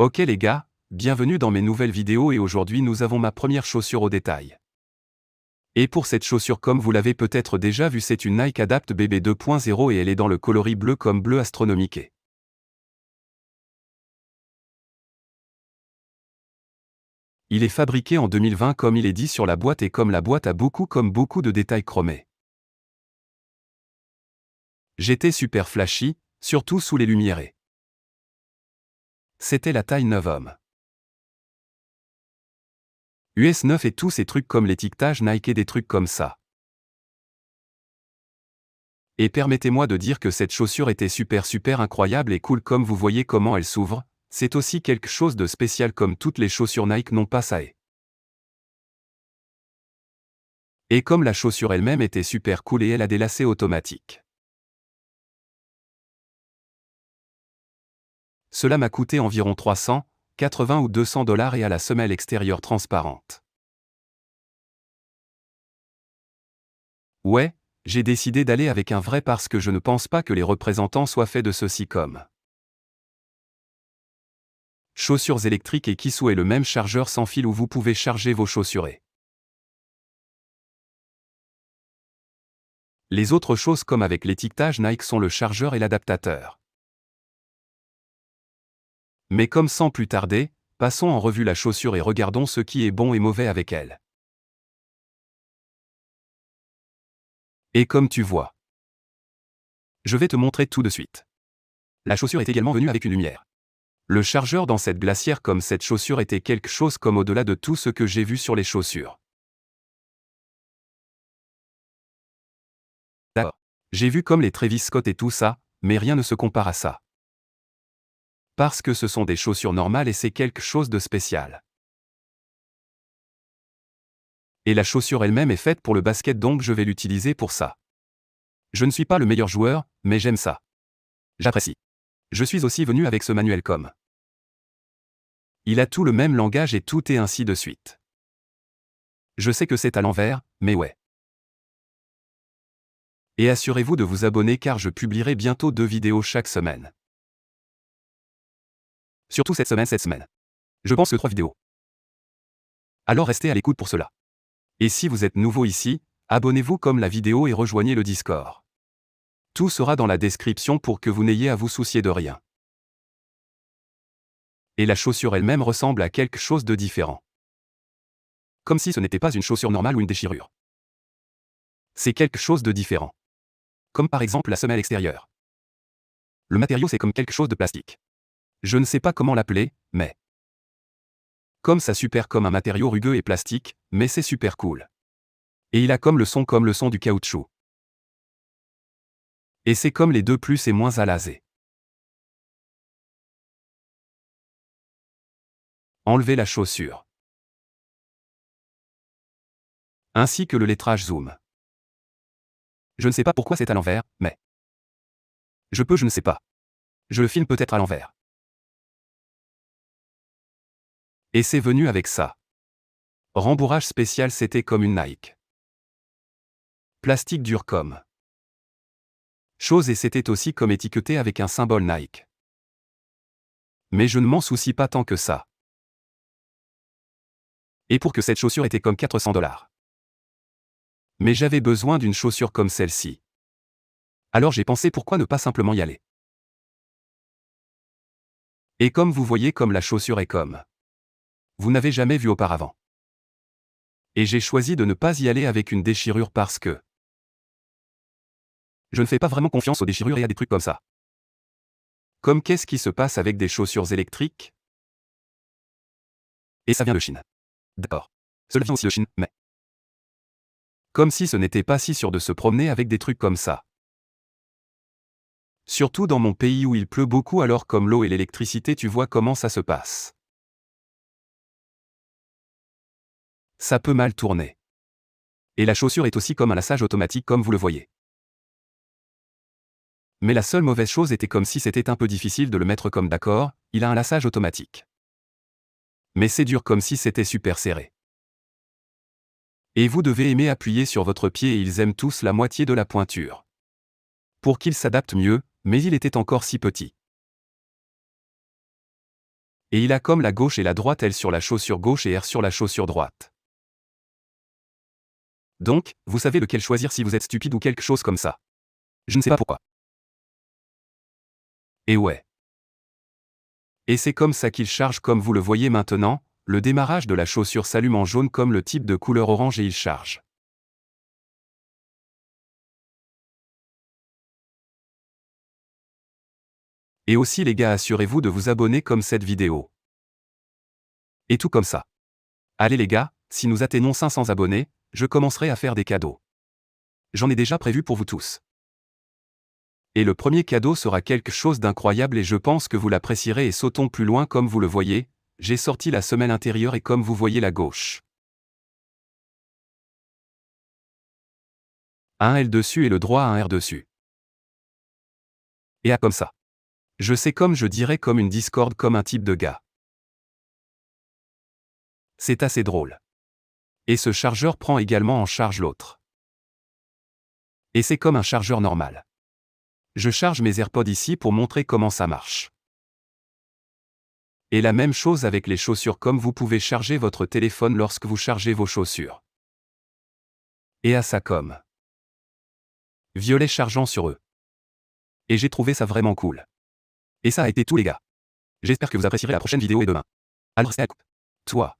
Ok les gars, bienvenue dans mes nouvelles vidéos et aujourd'hui nous avons ma première chaussure au détail. Et pour cette chaussure comme vous l'avez peut-être déjà vu c'est une Nike Adapt BB 2.0 et elle est dans le coloris bleu comme bleu astronomique. Il est fabriqué en 2020 comme il est dit sur la boîte et comme la boîte a beaucoup de détails chromés. J'étais super flashy, surtout sous les lumières. C'était la taille 9 homme. US 9 et tous ces trucs comme l'étiquetage Nike et des trucs comme ça. Et permettez-moi de dire que cette chaussure était super incroyable et cool comme vous voyez comment elle s'ouvre, c'est aussi quelque chose de spécial comme toutes les chaussures Nike n'ont pas ça. Et comme la chaussure elle-même était super cool et elle a des lacets automatiques. Cela m'a coûté environ 300, 80 ou 200 $ et à la semelle extérieure transparente. Ouais, j'ai décidé d'aller avec un vrai parce que je ne pense pas que les représentants soient faits de ceci comme chaussures électriques et Kisou est le même chargeur sans fil où vous pouvez charger vos chaussures. Les autres choses comme avec l'étiquetage Nike sont le chargeur et l'adaptateur. Mais comme sans plus tarder, passons en revue la chaussure et regardons ce qui est bon et mauvais avec elle. Et comme tu vois, je vais te montrer tout de suite. La chaussure est également venue avec une lumière. Le chargeur dans cette glacière comme cette chaussure était quelque chose comme au-delà de tout ce que j'ai vu sur les chaussures. D'accord. J'ai vu comme les Travis Scott et tout ça, mais rien ne se compare à ça. Parce que ce sont des chaussures normales et c'est quelque chose de spécial. Et la chaussure elle-même est faite pour le basket donc je vais l'utiliser pour ça. Je ne suis pas le meilleur joueur, mais j'aime ça. J'apprécie. Je suis aussi venu avec ce manuel comme. Il a tout le même langage et tout est ainsi de suite. Je sais que c'est à l'envers, mais ouais. Et assurez-vous de vous abonner car je publierai bientôt 2 vidéos chaque semaine. Surtout cette semaine. Je pense que 3 vidéos. Alors restez à l'écoute pour cela. Et si vous êtes nouveau ici, abonnez-vous comme la vidéo et rejoignez le Discord. Tout sera dans la description pour que vous n'ayez à vous soucier de rien. Et la chaussure elle-même ressemble à quelque chose de différent. Comme si ce n'était pas une chaussure normale ou une déchirure. C'est quelque chose de différent. Comme par exemple la semelle extérieure. Le matériau c'est comme quelque chose de plastique. Je ne sais pas comment l'appeler, mais comme ça super comme un matériau rugueux et plastique, mais c'est super cool. Et il a comme le son du caoutchouc. Et c'est comme les deux plus et moins à l'aise. Enlevez la chaussure. Ainsi que le lettrage zoom. Je ne sais pas pourquoi c'est à l'envers, mais je ne sais pas. Je le filme peut-être à l'envers. Et c'est venu avec ça. Rembourrage spécial c'était comme une Nike. Plastique dur comme. Chose et c'était aussi comme étiqueté avec un symbole Nike. Mais je ne m'en soucie pas tant que ça. Et pour que cette chaussure était comme 400 $. Mais j'avais besoin d'une chaussure comme celle-ci. Alors j'ai pensé pourquoi ne pas simplement y aller. Et comme vous voyez comme la chaussure est comme. Vous n'avez jamais vu auparavant. Et j'ai choisi de ne pas y aller avec une déchirure parce que je ne fais pas vraiment confiance aux déchirures et à des trucs comme ça. Comme qu'est-ce qui se passe avec des chaussures électriques? Et ça vient de Chine. D'accord. Cela vient aussi de Chine, mais comme si ce n'était pas si sûr de se promener avec des trucs comme ça. Surtout dans mon pays où il pleut beaucoup alors comme l'eau et l'électricité tu vois comment ça se passe. Ça peut mal tourner. Et la chaussure est aussi comme un lassage automatique comme vous le voyez. Mais la seule mauvaise chose était comme si c'était un peu difficile de le mettre comme d'accord, il a un lassage automatique. Mais c'est dur comme si c'était super serré. Et vous devez aimer appuyer sur votre pied et ils aiment tous la moitié de la pointure. Pour qu'il s'adapte mieux, mais il était encore si petit. Et il a comme la gauche et la droite L sur la chaussure gauche et R sur la chaussure droite. Donc, vous savez lequel choisir si vous êtes stupide ou quelque chose comme ça. Je ne sais pas pourquoi. Et ouais. Et c'est comme ça qu'il charge comme vous le voyez maintenant, le démarrage de la chaussure s'allume en jaune comme le type de couleur orange et il charge. Et aussi les gars, assurez-vous de vous abonner comme cette vidéo. Et tout comme ça. Allez les gars, si nous atteignons 500 abonnés, je commencerai à faire des cadeaux. J'en ai déjà prévu pour vous tous. Et le premier cadeau sera quelque chose d'incroyable et je pense que vous l'apprécierez et sautons plus loin comme vous le voyez, j'ai sorti la semelle intérieure et comme vous voyez la gauche. Un L dessus et le droit un R dessus. Et comme ça. Je sais comme je dirais comme une discorde comme un type de gars. C'est assez drôle. Et ce chargeur prend également en charge l'autre. Et c'est comme un chargeur normal. Je charge mes AirPods ici pour montrer comment ça marche. Et la même chose avec les chaussures comme vous pouvez charger votre téléphone lorsque vous chargez vos chaussures. Et à ça comme violet chargeant sur eux. Et j'ai trouvé ça vraiment cool. Et ça a été tout les gars. J'espère que vous apprécierez la prochaine vidéo et demain. Alors c'est à toi.